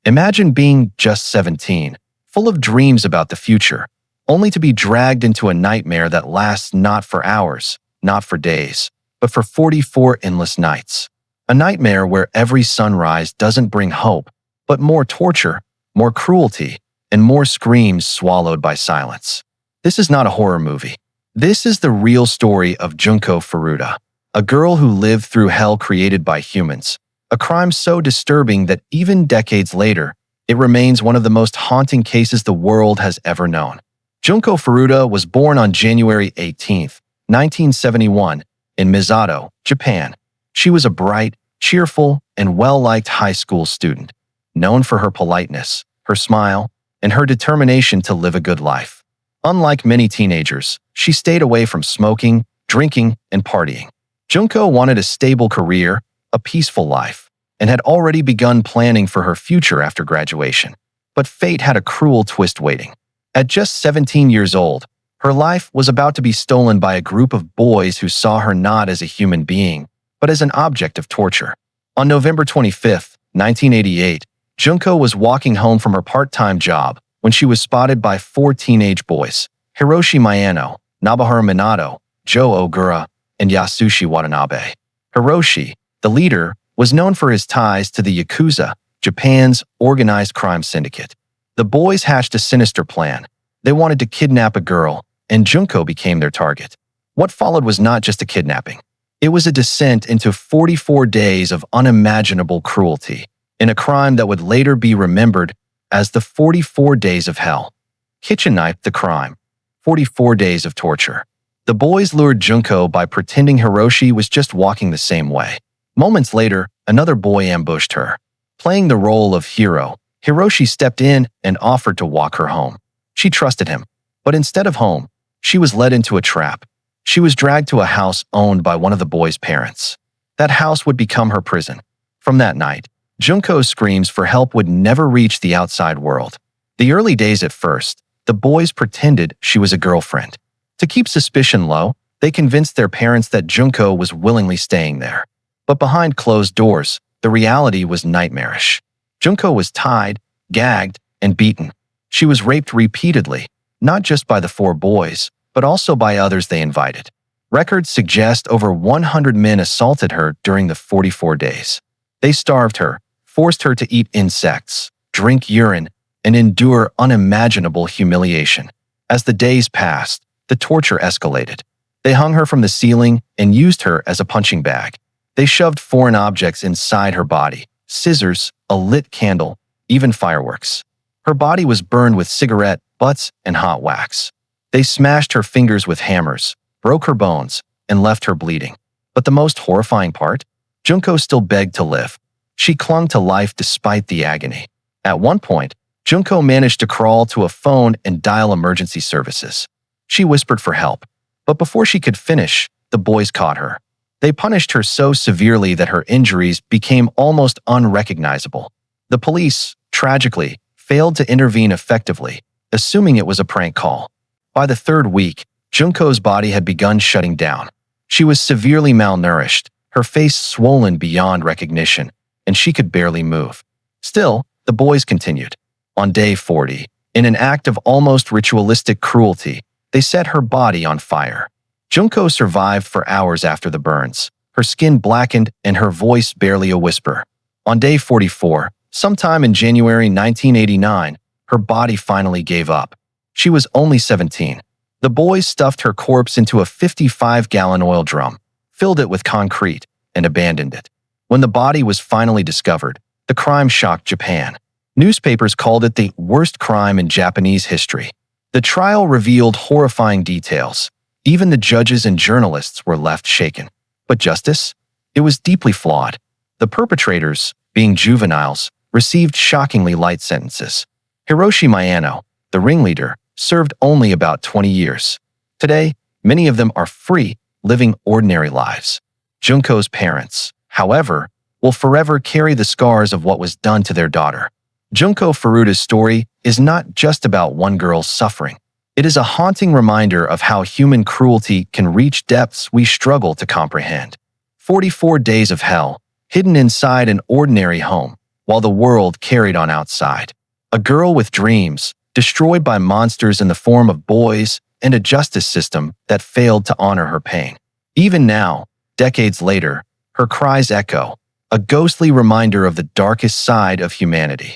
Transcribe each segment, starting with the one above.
Imagine being just 17, full of dreams about the future, only to be dragged into a nightmare that lasts not for hours, not for days, but for 44 endless nights. A nightmare where every sunrise doesn't bring hope, but more torture, more cruelty, and more screams swallowed by silence. This is not a horror movie. This is the real story of Junko Furuta, a girl who lived through hell created by humans, a crime so disturbing that even decades later, it remains one of the most haunting cases the world has ever known. Junko Furuta was born on January 18, 1971, in Misato, Japan. She was a bright, cheerful, and well-liked high school student, known for her politeness, her smile, and her determination to live a good life. Unlike many teenagers, she stayed away from smoking, drinking, and partying. Junko wanted a stable career, a peaceful life, and had already begun planning for her future after graduation. But fate had a cruel twist waiting. At just 17 years old, her life was about to be stolen by a group of boys who saw her not as a human being, but as an object of torture. On November 25, 1988, Junko was walking home from her part-time job when she was spotted by four teenage boys, Hiroshi Miyano, Nobuharu Minato, Joe Ogura, and Yasushi Watanabe. Hiroshi, the leader, was known for his ties to the Yakuza, Japan's organized crime syndicate. The boys hatched a sinister plan. They wanted to kidnap a girl, and Junko became their target. What followed was not just a kidnapping. It was a descent into 44 days of unimaginable cruelty, in a crime that would later be remembered as the 44 Days of Hell. Kitchen knife the crime. 44 days of torture. The boys lured Junko by pretending Hiroshi was just walking the same way. Moments later, another boy ambushed her. Playing the role of hero, Hiroshi stepped in and offered to walk her home. She trusted him, but instead of home, she was led into a trap. She was dragged to a house owned by one of the boys' parents. That house would become her prison. From that night, Junko's screams for help would never reach the outside world. The early days at first, the boys pretended she was a girlfriend. To keep suspicion low, they convinced their parents that Junko was willingly staying there. But behind closed doors, the reality was nightmarish. Junko was tied, gagged, and beaten. She was raped repeatedly, not just by the four boys, but also by others they invited. Records suggest over 100 men assaulted her during the 44 days. They starved her, forced her to eat insects, drink urine, and endure unimaginable humiliation. As the days passed, the torture escalated. They hung her from the ceiling and used her as a punching bag. They shoved foreign objects inside her body, scissors, a lit candle, even fireworks. Her body was burned with cigarette butts and hot wax. They smashed her fingers with hammers, broke her bones, and left her bleeding. But the most horrifying part? Junko still begged to live. She clung to life despite the agony. At one point, Junko managed to crawl to a phone and dial emergency services. She whispered for help, but before she could finish, the boys caught her. They punished her so severely that her injuries became almost unrecognizable. The police, tragically, failed to intervene effectively, assuming it was a prank call. By the third week, Junko's body had begun shutting down. She was severely malnourished, her face swollen beyond recognition, and she could barely move. Still, the boys continued. On day 40, in an act of almost ritualistic cruelty, they set her body on fire. Junko survived for hours after the burns, her skin blackened and her voice barely a whisper. On day 44, sometime in January 1989, her body finally gave up. She was only 17. The boys stuffed her corpse into a 55-gallon oil drum, filled it with concrete, and abandoned it. When the body was finally discovered, the crime shocked Japan. Newspapers called it the worst crime in Japanese history. The trial revealed horrifying details. Even the judges and journalists were left shaken. But justice? It was deeply flawed. The perpetrators, being juveniles, received shockingly light sentences. Hiroshi Miyano, the ringleader, served only about 20 years. Today, many of them are free, living ordinary lives. Junko's parents, however, will forever carry the scars of what was done to their daughter. Junko Furuta's story is not just about one girl's suffering. It is a haunting reminder of how human cruelty can reach depths we struggle to comprehend. 44 Days of Hell, hidden inside an ordinary home, while the world carried on outside. A girl with dreams, destroyed by monsters in the form of boys, and a justice system that failed to honor her pain. Even now, decades later, her cries echo, a ghostly reminder of the darkest side of humanity.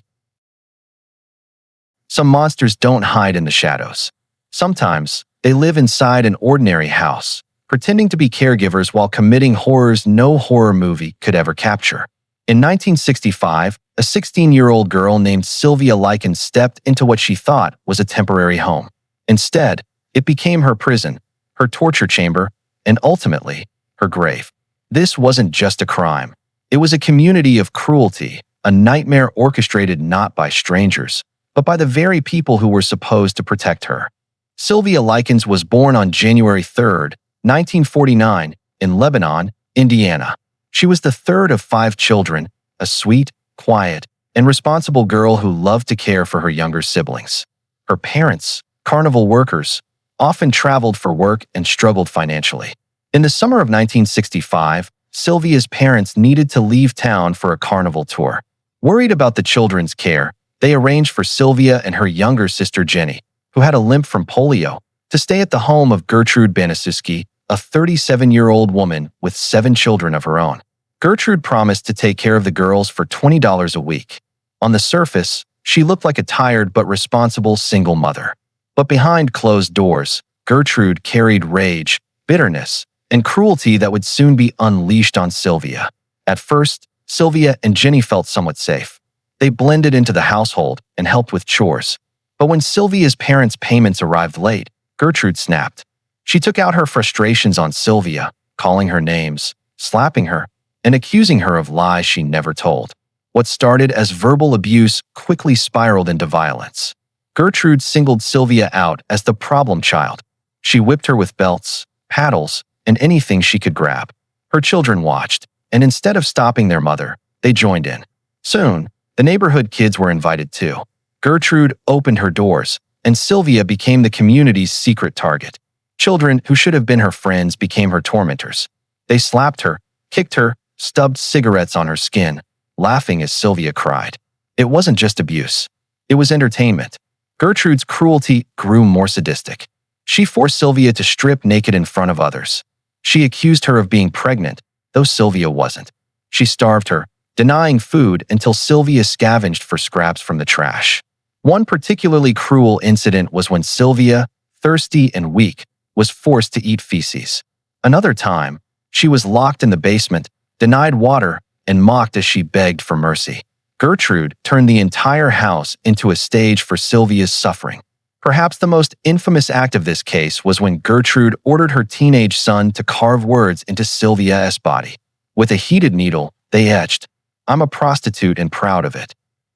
Some monsters don't hide in the shadows. Sometimes, they live inside an ordinary house, pretending to be caregivers while committing horrors no horror movie could ever capture. In 1965, a 16-year-old girl named Sylvia Likens stepped into what she thought was a temporary home. Instead, it became her prison, her torture chamber, and ultimately, her grave. This wasn't just a crime. It was a community of cruelty, a nightmare orchestrated not by strangers, but by the very people who were supposed to protect her. Sylvia Likens was born on January 3, 1949, in Lebanon, Indiana. She was the third of 5 children, a sweet, quiet, and responsible girl who loved to care for her younger siblings. Her parents, carnival workers, often traveled for work and struggled financially. In the summer of 1965, Sylvia's parents needed to leave town for a carnival tour. Worried about the children's care, they arranged for Sylvia and her younger sister Jenny, who had a limp from polio, to stay at the home of Gertrude Banasuski, a 37-year-old woman with 7 children of her own. Gertrude promised to take care of the girls for $20 a week. On the surface, she looked like a tired but responsible single mother. But behind closed doors, Gertrude carried rage, bitterness, and cruelty that would soon be unleashed on Sylvia. At first, Sylvia and Jenny felt somewhat safe. They blended into the household and helped with chores. But when Sylvia's parents' payments arrived late, Gertrude snapped. She took out her frustrations on Sylvia, calling her names, slapping her, and accusing her of lies she never told. What started as verbal abuse quickly spiraled into violence. Gertrude singled Sylvia out as the problem child. She whipped her with belts, paddles, and anything she could grab. Her children watched, and instead of stopping their mother, they joined in. Soon, the neighborhood kids were invited too. Gertrude opened her doors, and Sylvia became the community's secret target. Children who should have been her friends became her tormentors. They slapped her, kicked her, stubbed cigarettes on her skin, laughing as Sylvia cried. It wasn't just abuse. It was entertainment. Gertrude's cruelty grew more sadistic. She forced Sylvia to strip naked in front of others. She accused her of being pregnant, though Sylvia wasn't. She starved her, denying food until Sylvia scavenged for scraps from the trash. One particularly cruel incident was when Sylvia, thirsty and weak, was forced to eat feces. Another time, she was locked in the basement, denied water, and mocked as she begged for mercy. Gertrude turned the entire house into a stage for Sylvia's suffering. Perhaps the most infamous act of this case was when Gertrude ordered her teenage son to carve words into Sylvia's body. With a heated needle, they etched, "I'm a prostitute and proud of it."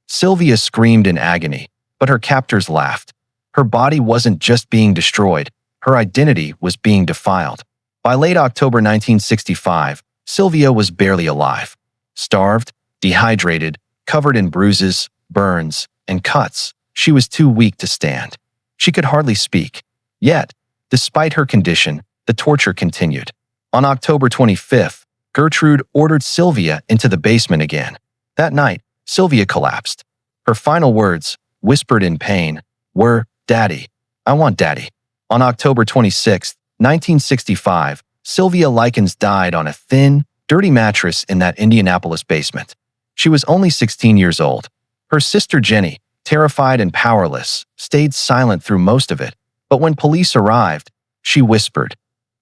Sylvia screamed in agony, but her captors laughed. Her body wasn't just being destroyed, her identity was being defiled. By late October 1965, Sylvia was barely alive. Starved, dehydrated, covered in bruises, burns, and cuts, she was too weak to stand. She could hardly speak. Yet, despite her condition, the torture continued. On October 25th, Gertrude ordered Sylvia into the basement again. That night, Sylvia collapsed. Her final words, whispered in pain, were, "Daddy, I want Daddy." On October 26, 1965, Sylvia Likens died on a thin, dirty mattress in that Indianapolis basement. She was only 16 years old. Her sister Jenny, terrified and powerless, stayed silent through most of it, but when police arrived, she whispered,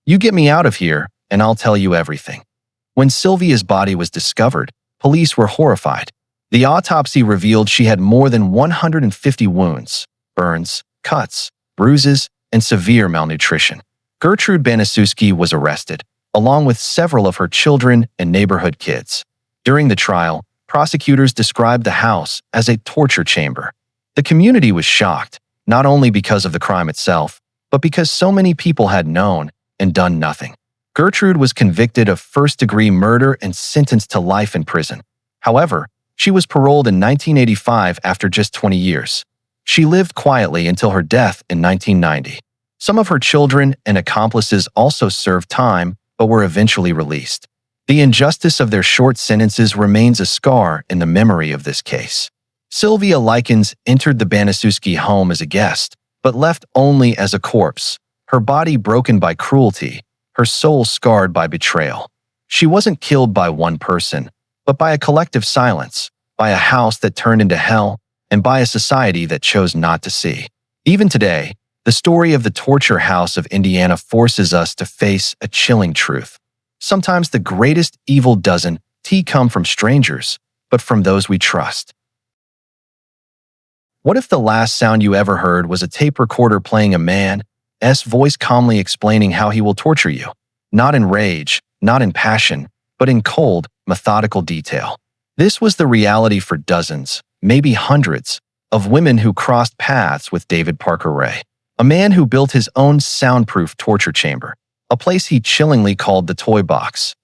"You get me out of here, and I'll tell you everything." When Sylvia's body was discovered, police were horrified. The autopsy revealed she had more than 150 wounds, burns, cuts, bruises, and severe malnutrition. Gertrude Banasuski was arrested, along with several of her children and neighborhood kids. During the trial, prosecutors described the house as a torture chamber. The community was shocked, not only because of the crime itself, but because so many people had known and done nothing. Gertrude was convicted of first-degree murder and sentenced to life in prison. However, she was paroled in 1985 after just 20 years. She lived quietly until her death in 1990. Some of her children and accomplices also served time, but were eventually released. The injustice of their short sentences remains a scar in the memory of this case. Sylvia Likens entered the Banaszewski home as a guest, but left only as a corpse, her body broken by cruelty, her soul scarred by betrayal. She wasn't killed by one person, but by a collective silence, by a house that turned into hell, and by a society that chose not to see. Even today, the story of the torture house of Indiana forces us to face a chilling truth. Sometimes the greatest evil doesn't come from strangers, but from those we trust. What if the last sound you ever heard was a tape recorder playing a man's voice calmly explaining how he will torture you? Not in rage, not in passion, but in cold, methodical detail. This was the reality for dozens, maybe hundreds, of women who crossed paths with David Parker Ray, a man who built his own soundproof torture chamber, a place he chillingly called the toy box.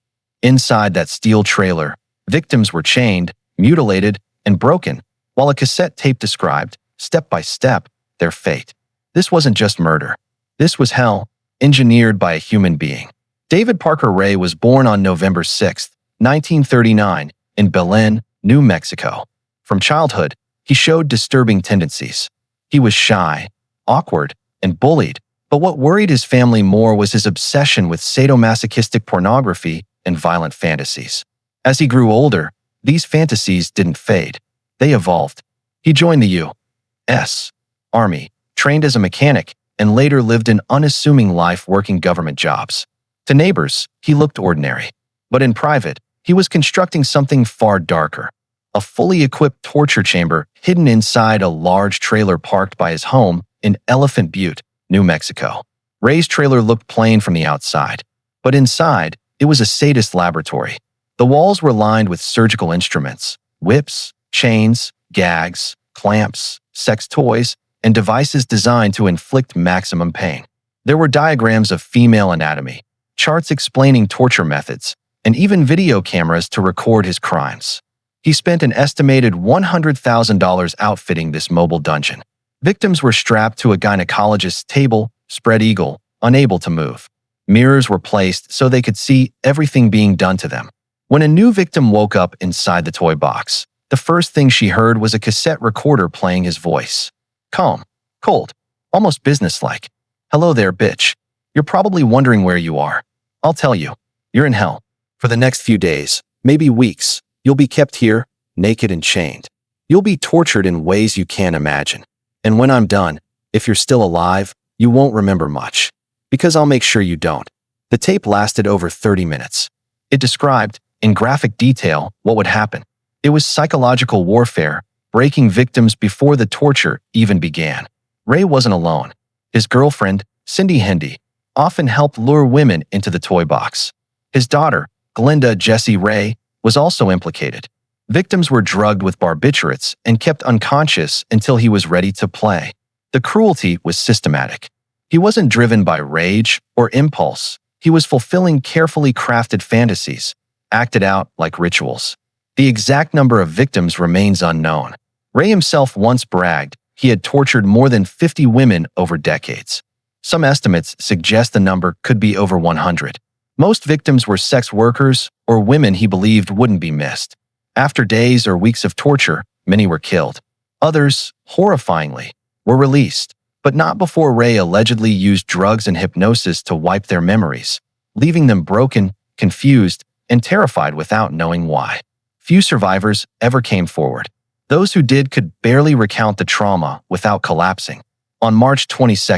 Inside that steel trailer, victims were chained, mutilated, and broken, while a cassette tape described, step by step, their fate. This wasn't just murder. This was hell, engineered by a human being. David Parker Ray was born on November 6, 1939, in Belen, New Mexico. From childhood, he showed disturbing tendencies. He was shy, awkward, and bullied, but what worried his family more was his obsession with sadomasochistic pornography and violent fantasies. As he grew older, these fantasies didn't fade. They evolved. He joined the U.S. Army, trained as a mechanic, and later lived an unassuming life working government jobs. To neighbors, he looked ordinary. But in private, he was constructing something far darker. A fully equipped torture chamber hidden inside a large trailer parked by his home in Elephant Butte, New Mexico. Ray's trailer looked plain from the outside, but inside, it was a sadist laboratory. The walls were lined with surgical instruments, whips, chains, gags, clamps, sex toys, and devices designed to inflict maximum pain. There were diagrams of female anatomy, charts explaining torture methods, and even video cameras to record his crimes. He spent an estimated $100,000 outfitting this mobile dungeon. Victims were strapped to a gynecologist's table, spread eagle, unable to move. Mirrors were placed so they could see everything being done to them. When a new victim woke up inside the toy box, the first thing she heard was a cassette recorder playing his voice. Calm, cold, almost businesslike. Hello there, bitch. You're probably wondering where you are. I'll tell you. You're in hell. For the next few days, maybe weeks, you'll be kept here, naked and chained. You'll be tortured in ways you can't imagine. And when I'm done, if you're still alive, you won't remember much. Because I'll make sure you don't. The tape lasted over 30 minutes. It described, in graphic detail, what would happen. It was psychological warfare, breaking victims before the torture even began. Ray wasn't alone. His girlfriend, Cindy Hendy, often helped lure women into the toy box. His daughter, Glenda Jessie Ray, was also implicated. Victims were drugged with barbiturates and kept unconscious until he was ready to play. The cruelty was systematic. He wasn't driven by rage or impulse. He was fulfilling carefully crafted fantasies, acted out like rituals. The exact number of victims remains unknown. Ray himself once bragged he had tortured more than 50 women over decades. Some estimates suggest the number could be over 100. Most victims were sex workers or women he believed wouldn't be missed. After days or weeks of torture, many were killed. Others, horrifyingly, were released, but not before Ray allegedly used drugs and hypnosis to wipe their memories, leaving them broken, confused, and terrified without knowing why. Few survivors ever came forward. Those who did could barely recount the trauma without collapsing. On March 22,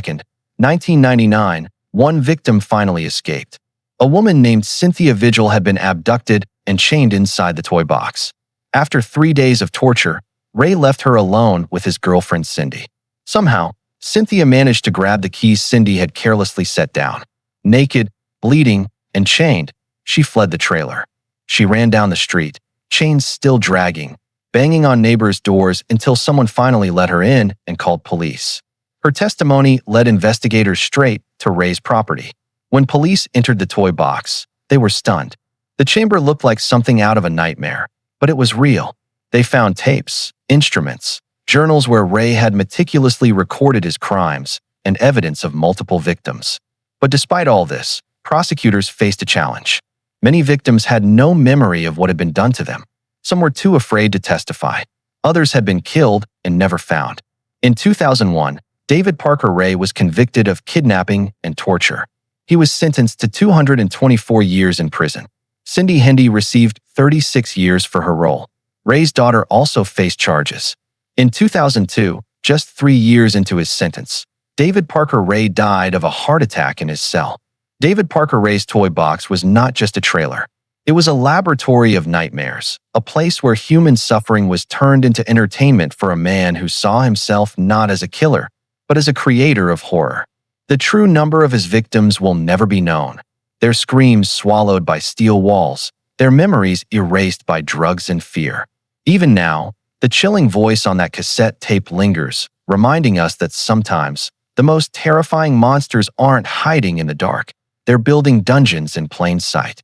1999, one victim finally escaped. A woman named Cynthia Vigil had been abducted and chained inside the toy box. After 3 days of torture, Ray left her alone with his girlfriend Cindy. Somehow, Cynthia managed to grab the keys Cindy had carelessly set down. Naked, bleeding, and chained, she fled the trailer. She ran down the street, chains still dragging, banging on neighbors' doors until someone finally let her in and called police. Her testimony led investigators straight to Ray's property. When police entered the toy box, they were stunned. The chamber looked like something out of a nightmare, but it was real. They found tapes, instruments, journals where Ray had meticulously recorded his crimes, and evidence of multiple victims. But despite all this, prosecutors faced a challenge. Many victims had no memory of what had been done to them. Some were too afraid to testify. Others had been killed and never found. In 2001, David Parker Ray was convicted of kidnapping and torture. He was sentenced to 224 years in prison. Cindy Hendy received 36 years for her role. Ray's daughter also faced charges. In 2002, just 3 years into his sentence, David Parker Ray died of a heart attack in his cell. David Parker Ray's toy box was not just a trailer. It was a laboratory of nightmares, a place where human suffering was turned into entertainment for a man who saw himself not as a killer, but as a creator of horror. The true number of his victims will never be known. Their screams swallowed by steel walls, their memories erased by drugs and fear. Even now, the chilling voice on that cassette tape lingers, reminding us that sometimes the most terrifying monsters aren't hiding in the dark. They're building dungeons in plain sight.